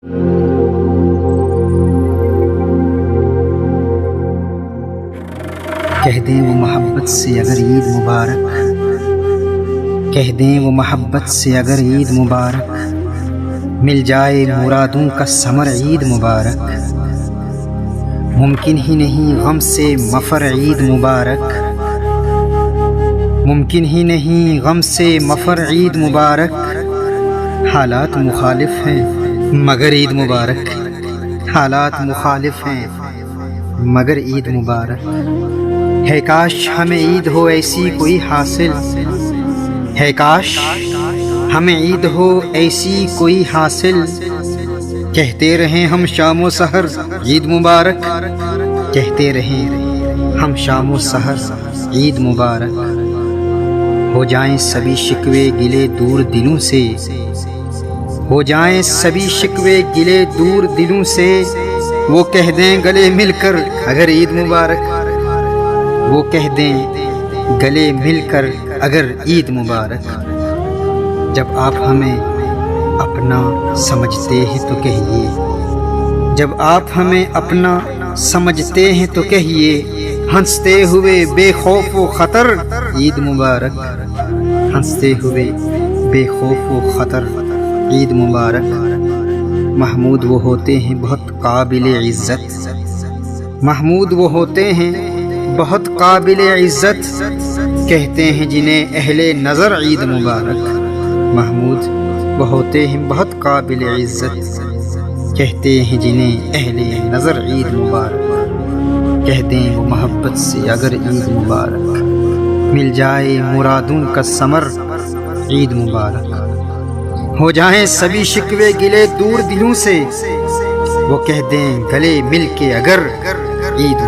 کہہ دیں وہ محبت سے اگر عید مبارک، کہہ دیں وہ محبت سے اگر عید مبارک، مل جائے مرادوں کا ثمر عید مبارک۔ ممکن ہی نہیں غم سے مفر عید مبارک، ممکن ہی نہیں غم سے مفر عید مبارک۔ حالات مخالف ہیں مگر عید مبارک، حالات مخالف ہیں مگر عید مبارک۔ ہے کاش ہمیں عید ہو ایسی کوئی حاصل، ہے کاش ہمیں عید ہو ایسی کوئی حاصل۔ کہتے رہیں ہم شام و سحر عید مبارک، کہتے رہیں ہم شام و سحر عید مبارک۔ ہو جائیں سبھی شکوے گلے دور دلوں سے، ہو جائیں سبھی شکوے گلے دور دلوں سے۔ وہ کہہ دیں گلے مل کر اگر عید مبارک، وہ کہہ دیں گلے مل کر اگر عید مبارک۔ جب آپ ہمیں اپنا سمجھتے ہیں تو کہیے، جب آپ ہمیں اپنا سمجھتے ہیں تو کہیے، ہنستے ہوئے بے خوف و خطر عید مبارک، ہنستے ہوئے بے خوف و خطر عید مبارک۔ محمود وہ ہوتے ہیں بہت قابل عزت، محمود وہ ہوتے ہیں بہت قابل عزت، کہتے ہیں جنہیں اہل نظر عید مبارک۔ محمود وہ ہوتے ہیں بہت قابل عزت، کہتے ہیں جنہیں اہل نظر عید مبارک۔ کہہ دیں وہ محبت سے اگر عید مبارک، مل جائے مرادوں کا ثمر عید مبارک۔ ہو جائیں سبھی شکوے گلے دور دلوں سے، وہ کہہ دیں گلے مل کے اگر عید